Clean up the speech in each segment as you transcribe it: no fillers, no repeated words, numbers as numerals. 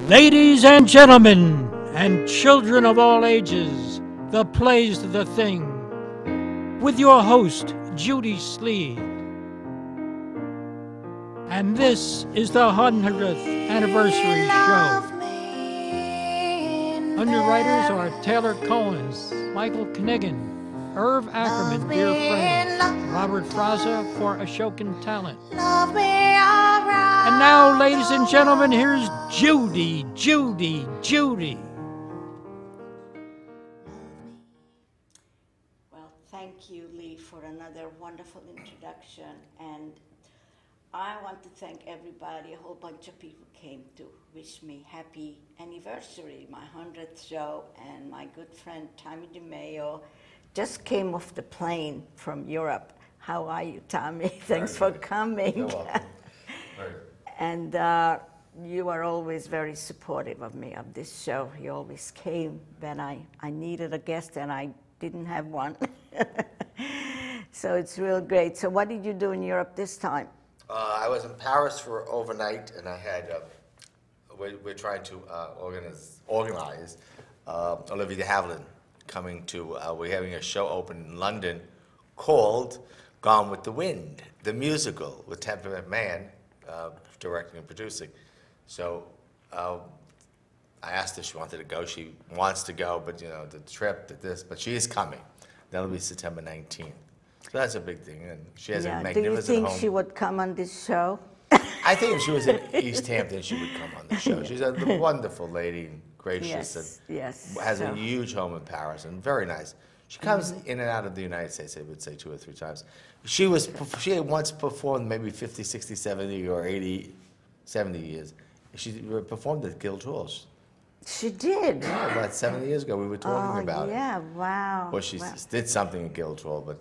Ladies and gentlemen, and children of all ages, the play's the thing, with your host, Judy Sleed. And this is the 100th anniversary show. Underwriters are Taylor Cohen, Michael Knigan, Irv Ackerman, dear friend, Robert Fraza for Ashokan Talent. And now, ladies and gentlemen, here's Judy. Well, thank you, Lee, for another wonderful introduction. And I want to thank everybody. A whole bunch of people came to wish me happy anniversary, my 100th show. And my good friend, Tommy Maio, just came off the plane from Europe. How are you, Tommy? Thanks for coming. You're welcome. And you are always very supportive of me, of this show. You always came when I needed a guest and I didn't have one. So it's real great. So what did you do in Europe this time? I was in Paris for overnight, and I had, we're trying to organize Olivia de Havilland coming to, we're having a show open in London called Gone with the Wind, the musical with Temperament Man, directing and producing. So I asked her if she wanted to go. She wants to go, but you know, the trip, but she is coming. That'll be September 19th. So that's a big thing, and she has a magnificent home. Do you think she would come on this show? I think if she was in East Hampton, she would come on the show. She's a wonderful lady and gracious, and has a huge home in Paris, and very nice. She comes in and out of the United States, I would say 2 or 3 times. She had once performed maybe 50, 60, 70, or 80, 70 years. She performed at Guildhall. She did? Yeah, about 70 years ago, we were talking about it. Yeah, wow. Well, she did something at Guildhall, but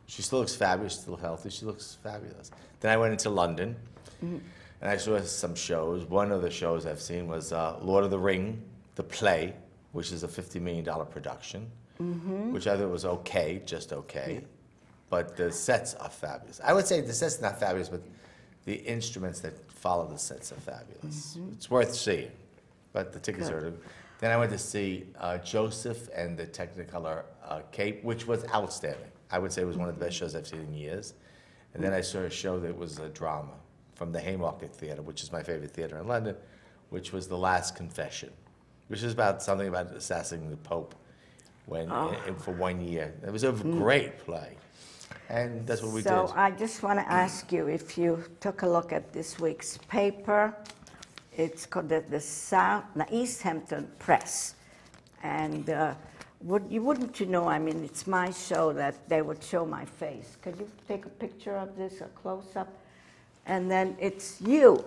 she still looks fabulous, still healthy. She looks fabulous. Then I went into London, and I saw some shows. One of the shows I've seen was Lord of the Ring, the play, which is a $50 million production, which I thought was okay, just okay. Yeah. But the sets are fabulous. I would say the sets are not fabulous, but the instruments that follow the sets are fabulous. It's worth seeing, but the tickets are... Then I went to see Joseph and the Technicolor Cape, which was outstanding. I would say it was one of the best shows I've seen in years. And then I saw a show that was a drama from the Haymarket Theatre, which is my favorite theatre in London, which was The Last Confession, which is about something about assassinating the Pope for 1 year. It was a great play. And that's what we did. So I just want to ask you if you took a look at this week's paper. It's called the East Hampton Press. And wouldn't you know, I mean, it's my show that they would show my face. Could you take a picture of this, a close-up? And then it's you.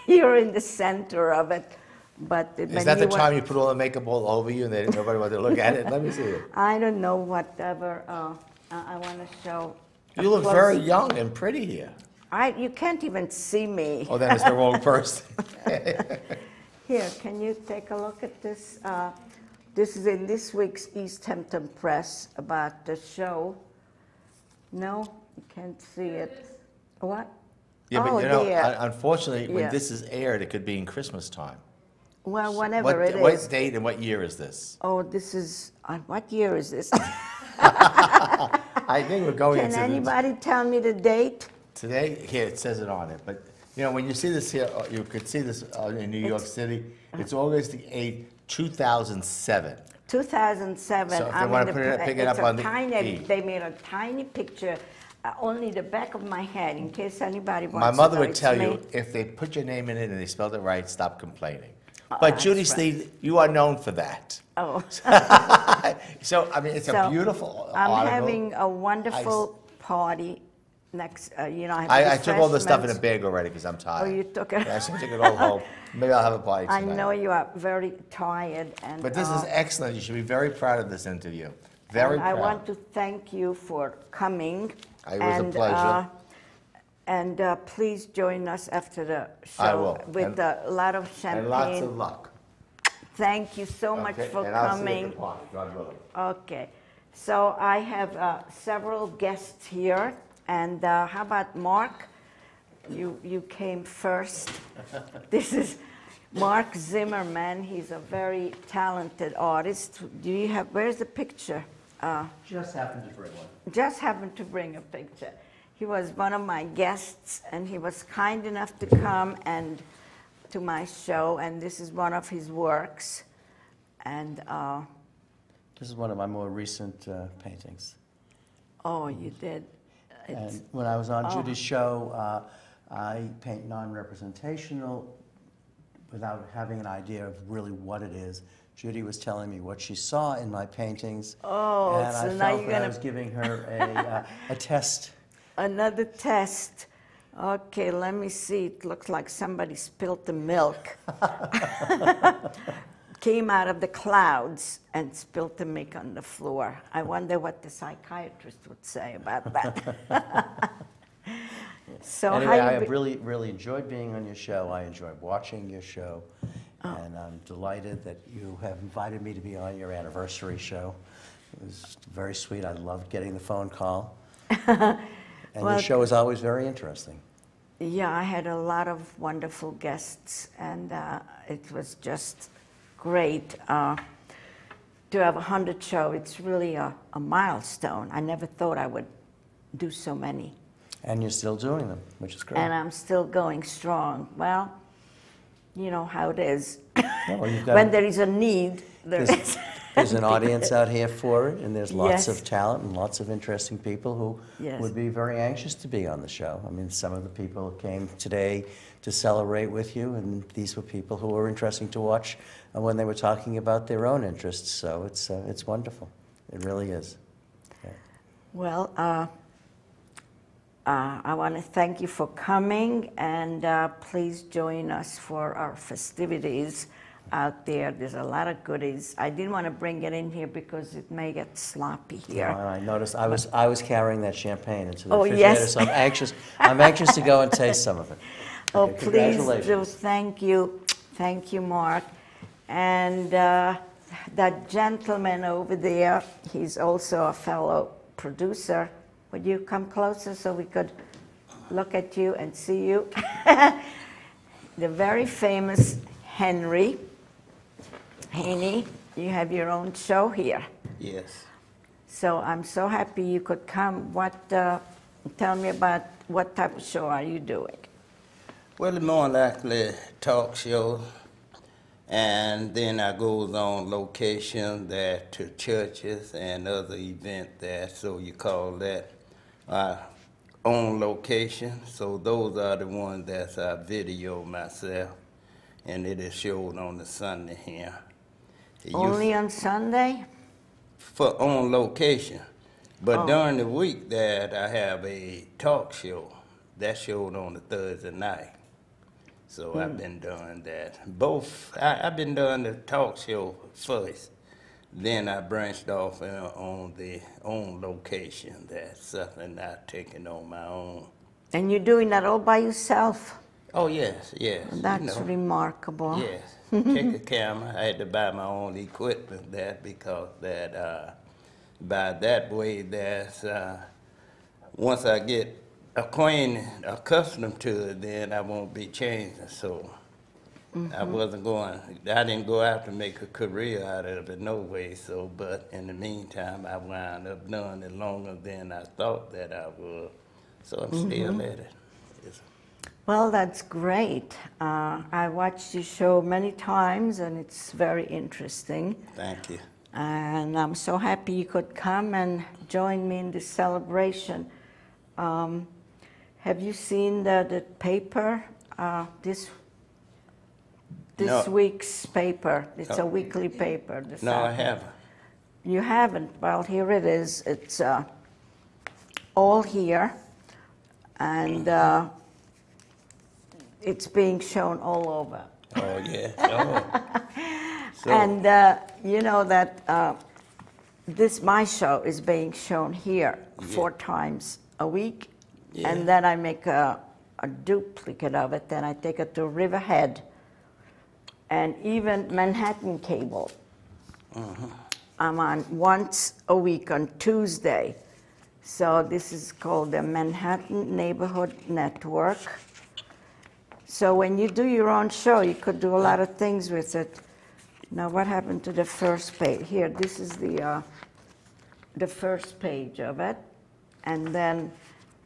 You're in the center of it. But is that the time you put all the makeup all over you and nobody wanted to look at it? Let me see it. I don't know, whatever. I want to show. You look very young and pretty here. You can't even see me. Oh, then it's the wrong person. Here, can you take a look at this? This is in this week's East Hampton Press about the show. No, you can't see it. What? Yeah, but you know, unfortunately, when this is aired, it could be in Christmas time. Well, whenever it is. What date and what year is this? Oh, this is, what year is this? I think we're going into... Can anybody tell me the date? Today, here, it says it on it. But, you know, when you see this here, you could see this in New York City. It's August the 8th, 2007. 2007. So if they want to pick it up on the feed. They made a tiny picture, only the back of my head, in case anybody wants to know. My mother would tell me. you, if they put your name in it and they spelled it right, stop complaining. But Judy Sleed, you are known for that. Oh. So, I mean, it's a beautiful I'm article. having a wonderful party next, you know, I took all the stuff in a bag already because I'm tired. Oh, you took it? Yeah, so I took it all home. Maybe I'll have a party tonight. I know you are very tired. But this is excellent. You should be very proud of this interview. Very proud. I want to thank you for coming. It was a pleasure. And please join us after the show. I will. With a lot of champagne. And lots of luck. Thank you so much for coming. I'll see you at the party, God willing. Okay. So I have several guests here. And how about Mark? You came first. This is Mark Zimmerman. He's a very talented artist. Do you have, where's the picture? Just happened to bring one. Just happened to bring a picture. He was one of my guests, and he was kind enough to come and to my show, and this is one of his works. And this is one of my more recent paintings. oh, you did. And when I was on Judy's show, I paint non-representational without having an idea of really what it is. Judy was telling me what she saw in my paintings, Oh, and so I now felt you're that I gonna was giving her a test. another test. Okay, let me see. It looks like somebody spilled the milk. Came out of the clouds and spilled the milk on the floor. I wonder what the psychiatrist would say about that. So Anyway, how I you have really enjoyed being on your show. I enjoyed watching your show, and I'm delighted that you have invited me to be on your anniversary show. It was very sweet. I loved getting the phone call. And Well, your show is always very interesting. Yeah, I had a lot of wonderful guests, and it was just great to have 100 shows. It's really a milestone. I never thought I would do so many. And you're still doing them, which is great. And I'm still going strong. Well, you know how it is. Well, you've got When there is a need, there There's- is. There's an audience out here for it, and there's lots Yes. of talent and lots of interesting people who Yes. would be very anxious to be on the show. I mean, some of the people came today to celebrate with you, and these were people who were interesting to watch when they were talking about their own interests. So it's wonderful. It really is. Yeah. Well, I want to thank you for coming, and please join us for our festivities out there. There's a lot of goodies. I didn't want to bring it in here because it may get sloppy here. And I noticed I was carrying that champagne into the Oh, refrigerator, yes. so I'm anxious to go and taste some of it. Oh, Okay, please do. congratulations. Thank you, Mark. And that gentleman over there, he's also a fellow producer. Would you come closer so we could look at you and see you? The very famous Haney, you have your own show here. Yes. So I'm so happy you could come. Tell me about what type of show are you doing? Well, it's more likely talk show, and then I goes on location there to churches and other events there, so you call that on location. So those are the ones that I video myself, and it is showed on the Sunday here. Only on Sunday? For on location. But Oh. during the week that I have a talk show, that showed on the Thursday night. So I've been doing that. I've been doing the talk show first. Then I branched off on the own location. That's something I've taken on my own. And you're doing that all by yourself? Oh, yes. That's remarkable. Yes. Check the camera. I had to buy my own equipment there because by that way, once I get accustomed to it, then I won't be changing. So I didn't go out to make a career out of it, no way. So, but in the meantime, I wound up doing it longer than I thought that I would. So I'm still at it. Yes. Well, that's great. I watched your show many times, and it's very interesting. Thank you. And I'm so happy you could come and join me in this celebration. Have you seen the paper, this No. week's paper? It's a No. weekly paper. No, I haven't. You haven't? Well, here it is. It's all here, and it's being shown all over. Oh, yeah. Oh. So, And you know that my show is being shown here 4 times a week, Yeah. and then I make a duplicate of it, then I take it to Riverhead, and even Manhattan Cable. I'm on once a week on Tuesday. So this is called the Manhattan Neighborhood Network. So when you do your own show, you could do a lot of things with it. Now, what happened to the first page? Here, this is the first page of it. And then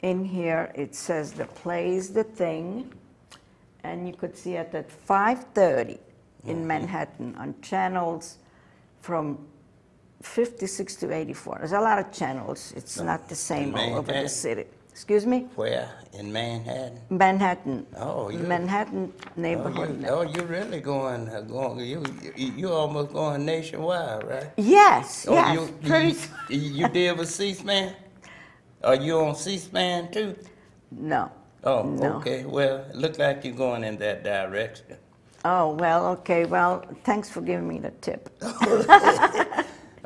in here, it says the play's the thing. And you could see it at 5:30 in Manhattan on channels from 56 to 84. There's a lot of channels. It's not the same all over the city. Excuse me? Where? In Manhattan? Manhattan. Oh, you. Manhattan neighborhood. You're really going. You almost going nationwide, right? Yes, Oh, yes. You deal with C-SPAN? Are you on C-SPAN too? No. Oh, no. Okay. Well, it looks like you're going in that direction. Oh, well, okay. Well, thanks for giving me the tip.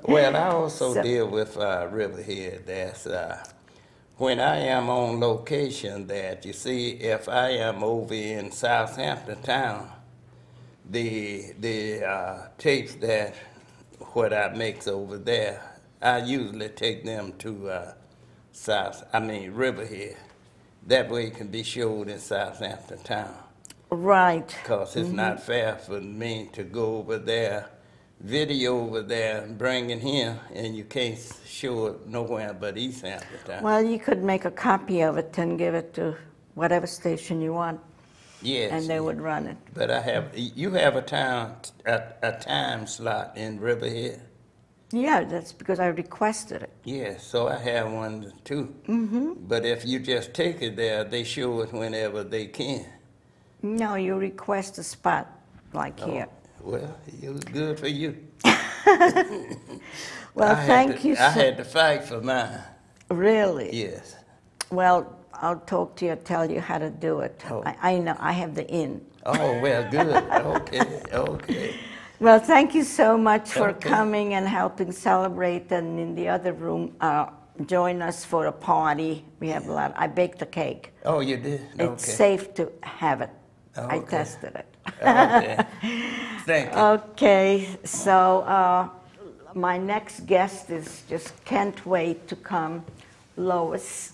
Well, I also deal with Riverhead. That's when I am on location. That you see, if I am over in Southampton town, the tapes that what I make over there, I usually take them to Riverhead. That way it can be showed in Southampton town. Right. Because it's not fair for me to go over there, video over there, and bring it here, and you can't show it nowhere but East Hampton town. Well, you could make a copy of it and give it to whatever station you want. Yes. And they would run it. But you have a time slot in Riverhead? Yeah, that's because I requested it. Yes, so I have one too. But if you just take it there, they show it whenever they can. No, you request a spot, like here. Well, it was good for you. Well, thank you. I had to fight for mine. Really? Yes. Well, I'll talk to you, tell you how to do it. Oh. I know, I have the in. Oh, well, good. Okay. Well, thank you so much for coming and helping celebrate. And in the other room, join us for a party. We have a lot. I baked the cake. Oh, you did? It's safe to have it. Okay. I tested it. Okay. Thank you. Okay, so my next guest is can't wait to come, Lois.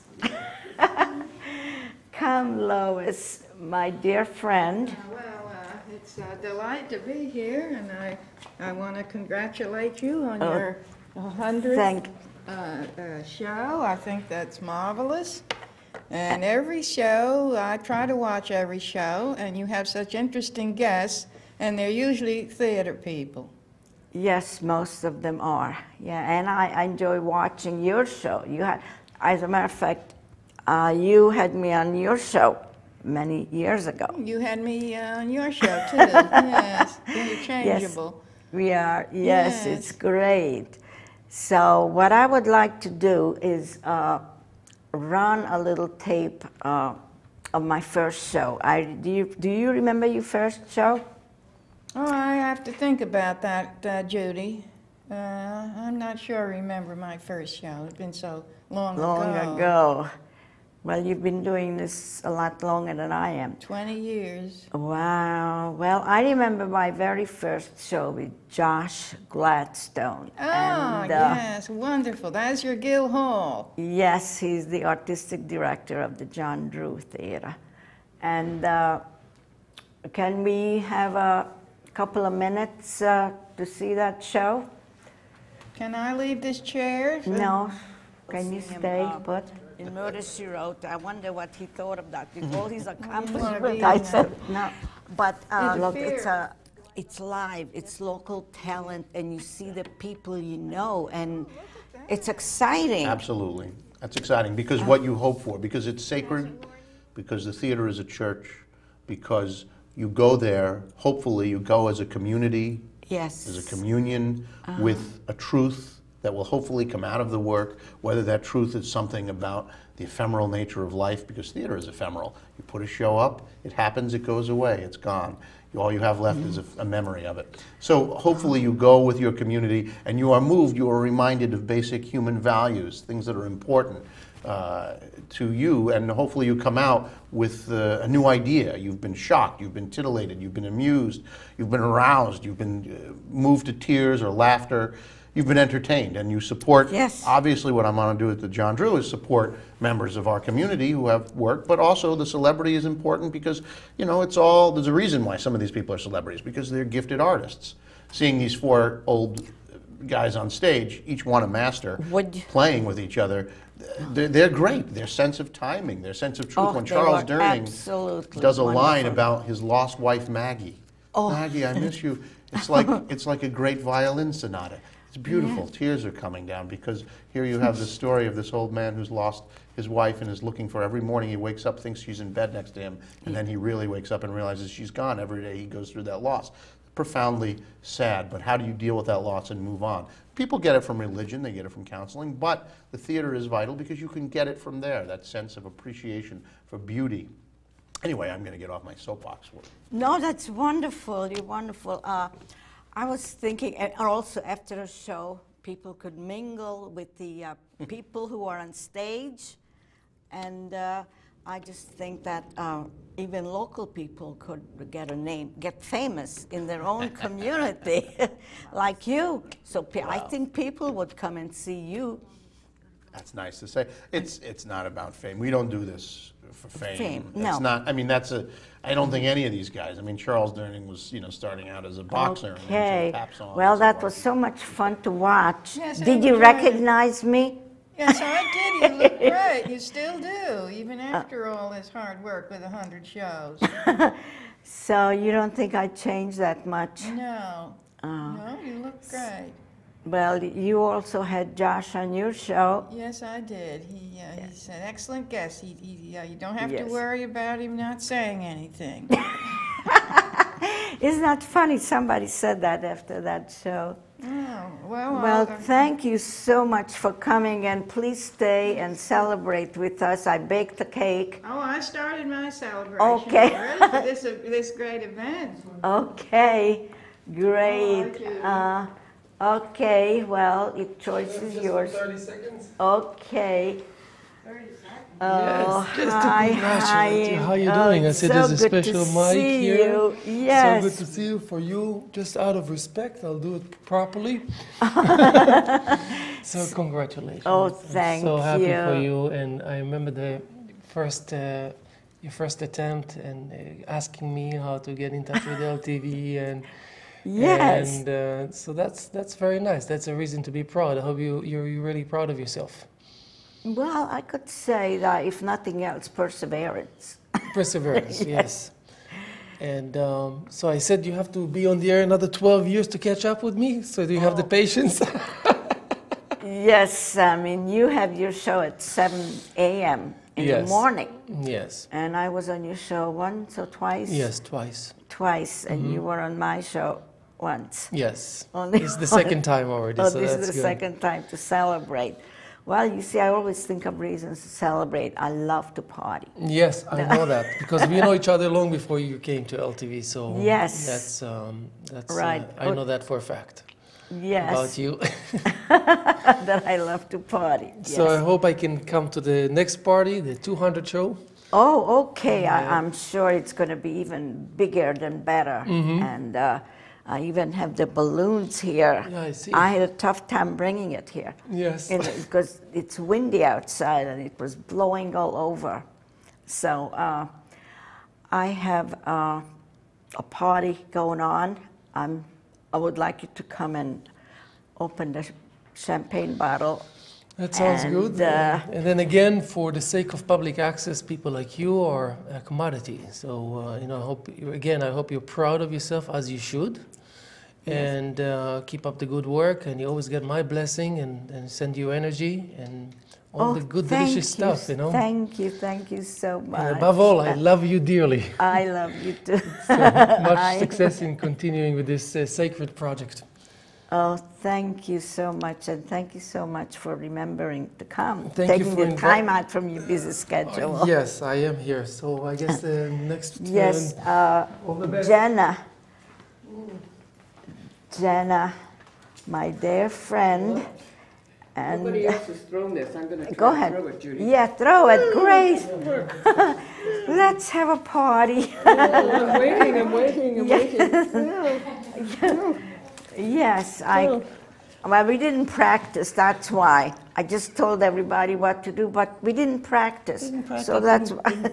Come, Lois, my dear friend. It's a delight to be here, and I want to congratulate you on your 100th show. I think that's marvelous. And every show, I try to watch every show, and you have such interesting guests, and they're usually theater people. Yes, most of them are. Yeah, and I enjoy watching your show. As a matter of fact, you had me on your show many years ago. You had me on your show too. Yes, interchangeable. Yes, we are. Yes, it's great. So what I would like to do is run a little tape of my first show. Do you remember your first show? Oh, I have to think about that, Judy. I'm not sure I remember my first show. It's been so long ago. Long ago. Well, you've been doing this a lot longer than I am. 20 years. Wow. Well, I remember my very first show with Josh Gladstone. Oh, yes, wonderful. That's your Gil Hall. Yes, he's the artistic director of the John Drew Theater. And can we have a couple of minutes to see that show? Can I leave this chair? No. Can you stay put? In Murder, She Wrote. I wonder what he thought of that. With all his accomplishments, I said no. But look, it's live. It's local talent, and you see the people you know, and it's exciting. Absolutely, that's exciting because what you hope for, because it's sacred, because the theater is a church, because you go there. Hopefully, you go as a community. Yes. As a communion with a truth that will hopefully come out of the work, whether that truth is something about the ephemeral nature of life, because theater is ephemeral. You put a show up, it happens, it goes away, it's gone. All you have left is a memory of it. So hopefully you go with your community and you are moved, you are reminded of basic human values, things that are important to you, and hopefully you come out with a new idea. You've been shocked, you've been titillated, you've been amused, you've been aroused, you've been moved to tears or laughter. you've been entertained and you support. Yes. Obviously, what I'm going to do at the John Drew is support members of our community who have work, but also the celebrity is important because, you know, there's a reason why some of these people are celebrities, because they're gifted artists. Seeing these four old guys on stage, each one a master, playing with each other, they're great. Their sense of timing, their sense of truth. When Charles Durning does a line about his lost wife Maggie. Maggie, I miss you. It's like a great violin sonata. It's beautiful. Yeah. Tears are coming down because here you have the story of this old man who's lost his wife and is looking for every morning he wakes up, thinks she's in bed next to him, and then he really wakes up and realizes she's gone. Every day he goes through that loss. Profoundly sad, but how do you deal with that loss and move on? People get it from religion, they get it from counseling, but the theater is vital because you can get it from there, that sense of appreciation for beauty. Anyway, I'm going to get off my soapbox. No, that's wonderful. You're wonderful. I was thinking, also after the show, people could mingle with the people who are on stage, and I just think that even local people could get a name, get famous in their own community, like you. So I think people would come and see you. That's nice to say. It's not about fame. We don't do this for fame. No. It's not. I mean, I don't think any of these guys. I mean, Charles Durning was, you know, starting out as a boxer. Okay. And well, that was so much fun to watch. Yes, did you recognize me? Yes, I did. You look great. You still do, even after all this hard work with 100 shows. So you don't think I changed that much? No. No, you look great. Well, you also had Josh on your show. Yes, I did. He's an excellent guest. You don't have to worry about him not saying anything. Isn't that funny? Somebody said that after that show. Oh, well. Well, thank you so much for coming, and please stay and celebrate with us. I baked the cake. Oh, I started my celebration already for this great event. Okay, great. Okay, well, your choice is yours. 30 seconds. Okay. 30 seconds. Oh, yes, just hi, to congratulate you. How you doing? I said so there's a special mic here. You. Yes. So good to see you. For you, just out of respect, I'll do it properly. So congratulations. Oh, thank you. I'm so happy for you. And I remember the your first attempt and asking me how to get in touch with LTV and. Yes. And so that's very nice. That's a reason to be proud. I hope you're really proud of yourself. Well, I could say that if nothing else, perseverance. Perseverance, yes. And so I said you have to be on the air another 12 years to catch up with me. So do you have the patience? Yes, I mean, you have your show at 7 a.m. in the morning. Yes. And I was on your show once or twice? Yes, twice. Twice, and you were on my show once. Yes. Only it's the second time already, oh, so this that's is the good. second time to celebrate. Well, you see, I always think of reasons to celebrate. I love to party. Yes, I know that, because we know each other long before you came to LTV, so yes. that's right. I know that for a fact. Yes. About you. That I love to party. Yes. So I hope I can come to the next party, the 200 show. Oh, okay. I'm sure it's going to be even bigger than better. Mm-hmm. And I even have the balloons here. Yeah, I see. I had a tough time bringing it here. Yes. Because it's windy outside and it was blowing all over. So I have a party going on. I would like you to come and open the champagne bottle. That sounds good. And then again, for the sake of public access, people like you are a commodity. So, I hope you're proud of yourself, as you should. And keep up the good work. And you always get my blessing and send you energy and all the good, delicious stuff, Thank you so much. And above all, I love you dearly. I love you too. So much success in continuing with this sacred project. Oh, thank you so much, and thank you so much for remembering to come. Taking the time out from your busy schedule. Yes, I am here. So I guess the next yes, all the best. Jenna, my dear friend. And nobody else has thrown this. I'm going to go ahead. Throw it, Judy. Yeah, throw it. Great. Let's have a party. I'm waiting. Yes, Well, we didn't practice, that's why. I just told everybody what to do, but we didn't practice. So that's why.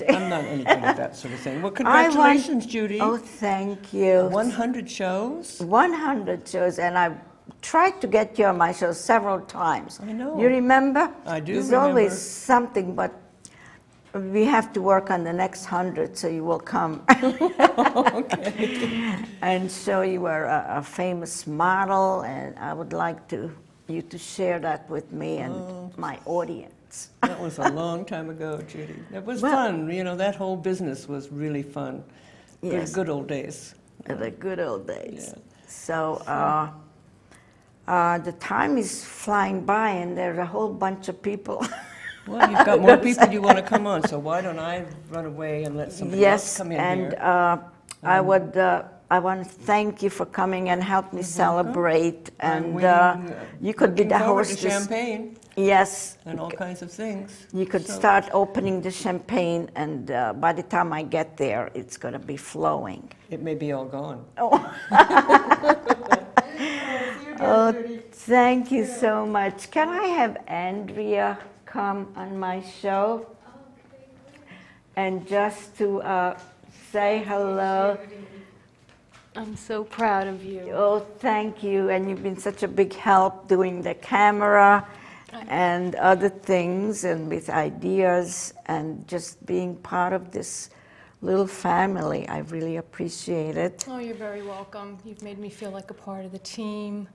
I'm not anything like that sort of thing. Well, congratulations, Judy. Oh, thank you. 100 shows? 100 shows, and I tried to get you on my show several times. I know. You remember? I do There's remember. always something, but we have to work on the next 100, so you will come. Okay. And so you were a famous model, and I would like you to share that with me and my audience. That was a long time ago, Judy. It was fun. You know, that whole business was really fun. Yes. Good old days. The good old days. Yeah. So the time is flying by, and there's a whole bunch of people. Well, you've got more people you want to come on, so why don't I run away and let somebody else come in and here? I want to thank you for coming and help me celebrate. And you could be the Looking forward to hostess. champagne. Yes. And all kinds of things. You could start opening the champagne, and by the time I get there, it's going to be flowing. It may be all gone. Oh, thank you so much. Can I have Andrea come on my show? And just to say hello. I'm so proud of you. Oh, thank you. And you've been such a big help doing the camera and other things, and with ideas, and just being part of this little family. I really appreciate it. Oh, you're very welcome. You've made me feel like a part of the team.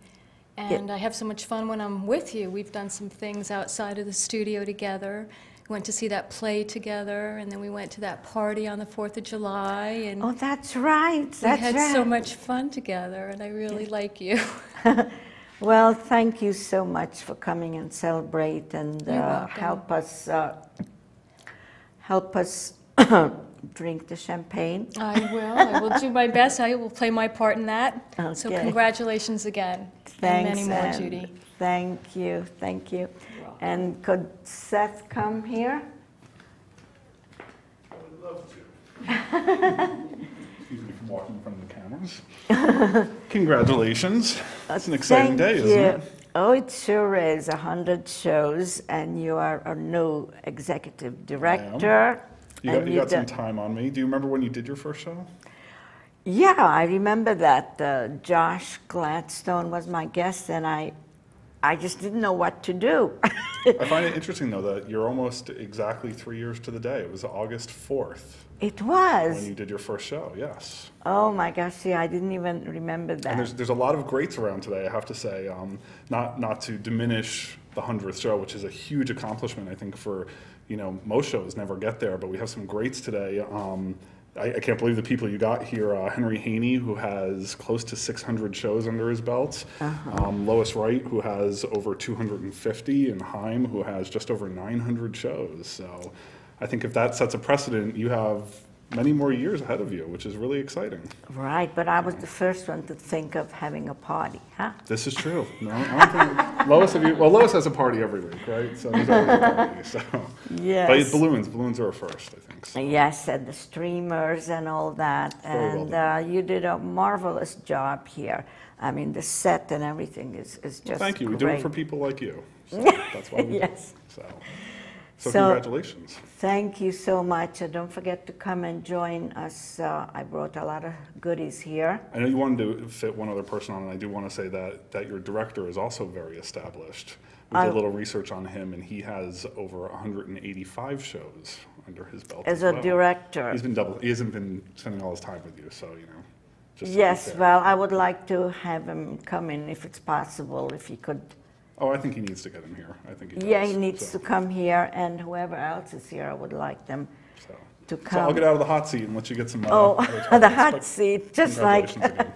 And I have so much fun when I'm with you. We've done some things outside of the studio together. We went to see that play together, and then we went to that party on the 4th of July. And oh, that's right. we had so much fun together, and I really like you. Well, thank you so much for coming and celebrate and help us drink the champagne. I will. I will do my best. I will play my part in that. Okay. So congratulations again. Thanks, and many more, Judy. Thank you. Thank you. And could Seth come here? I would love to. Excuse me from walking in front of the cameras. Congratulations. It's an exciting day, isn't it? Oh, it sure is. 100 shows, and you are a new executive director. You got some time on me. Do you remember when you did your first show? Yeah, I remember that. Josh Gladstone was my guest, and I just didn't know what to do. I find it interesting, though, that you're almost exactly 3 years to the day. It was August 4th. It was. When you did your first show, yes. Oh my gosh, yeah, I didn't even remember that. And there's a lot of greats around today, I have to say. Not to diminish the 100th show, which is a huge accomplishment, I think, for, most shows never get there, but we have some greats today. I can't believe the people you got here. Haney, who has close to 600 shows under his belt. Lois Wright, who has over 250, and Haim, who has just over 900 shows. So I think if that sets a precedent, you have many more years ahead of you, which is really exciting. Right, but I was the first one to think of having a party, huh? This is true. No, I don't think Lois. Lois has a party every week, right? So there's always a party. So. Yes. But it's balloons are a first, I think. So. Yes, and the streamers and all that, and you did a marvelous job here. I mean, the set and everything is just well, thank you. great. We do it for people like you. So that's why we yes. do it. So congratulations. Thank you so much. And don't forget to come and join us. I brought a lot of goodies here. I know you wanted to fit one other person on, and I do want to say that your director is also very established. We did a little research on him, and he has over 185 shows under his belt. As a director. He hasn't been spending all his time with you, so, just yes, well, I would like to have him come in if it's possible, if he could. Oh, I think he needs to get him here. I think he does. Yeah, he needs to come here, and whoever else is here, I would like them to come. So I'll get out of the hot seat and let you get some the hot seat, just like. Again.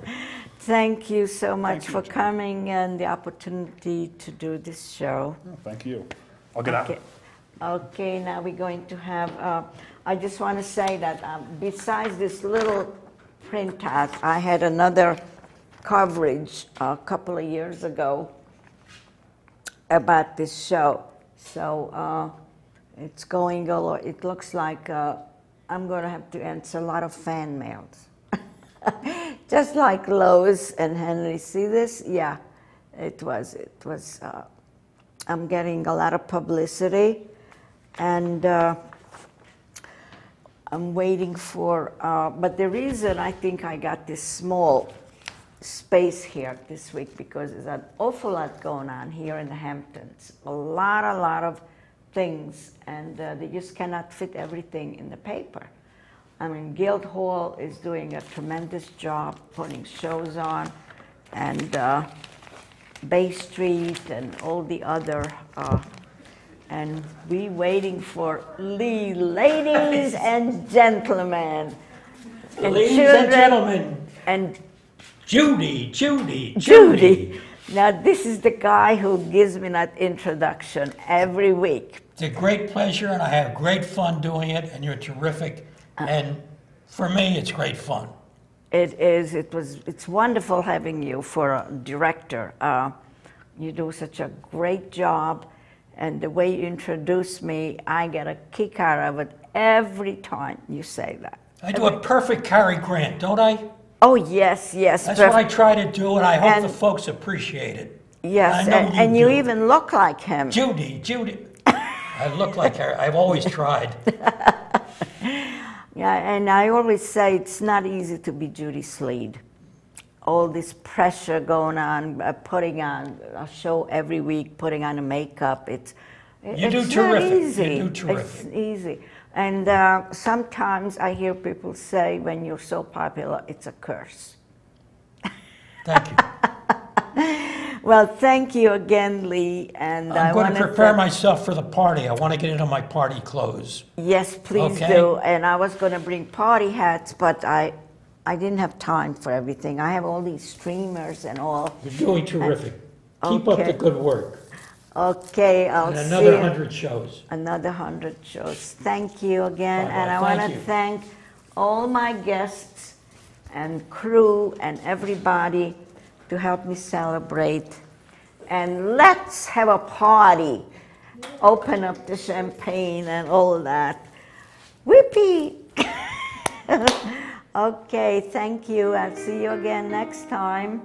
Thank you so much for coming and the opportunity to do this show. Oh, thank you. I'll get out. Okay, now we're going to have, I just want to say that besides this little printout, I had another coverage a couple of years ago about this show. So it's going all, it looks like I'm going to have to answer a lot of fan mails. Just like Lois and Henry. See this? Yeah. It was, I'm getting a lot of publicity, and I'm waiting for, but the reason I think I got this small space here this week, because there's an awful lot going on here in the Hamptons. A lot of things, and they just cannot fit everything in the paper. I mean, Guildhall is doing a tremendous job putting shows on, and Bay Street and all the other, and we waiting for ladies and gentlemen. Ladies and gentlemen. And Judy. Now, this is the guy who gives me that introduction every week. It's a great pleasure, and I have great fun doing it, and you're terrific. And for me, it's great fun. It is. It's wonderful having you for a director. You do such a great job, and the way you introduce me, I get a kick out of it every time you say that. I do a perfect Cary Grant, don't I? Oh, yes. That's what I try to do, and I hope the folks appreciate it. Yes, and you even look like him. Judy. I look like her. I've always tried. Yeah, and I always say it's not easy to be Judy Sleed. All this pressure going on, putting on a show every week, putting on a makeup. You do terrific. You do terrific. It's easy. And sometimes I hear people say, when you're so popular, it's a curse. Thank you. Well, thank you again, Lee. And I'm going to prepare myself for the party. I want to get into my party clothes. Yes, please do. And I was going to bring party hats, but I didn't have time for everything. I have all these streamers and all. You're doing terrific. Keep up the good work. Okay, I'll see you. Another 100 shows. Another 100 shows. Thank you again. Bye-bye. And I want to thank all my guests and crew and everybody to help me celebrate. And let's have a party. Open up the champagne and all that. Whippy! Okay, thank you. I'll see you again next time.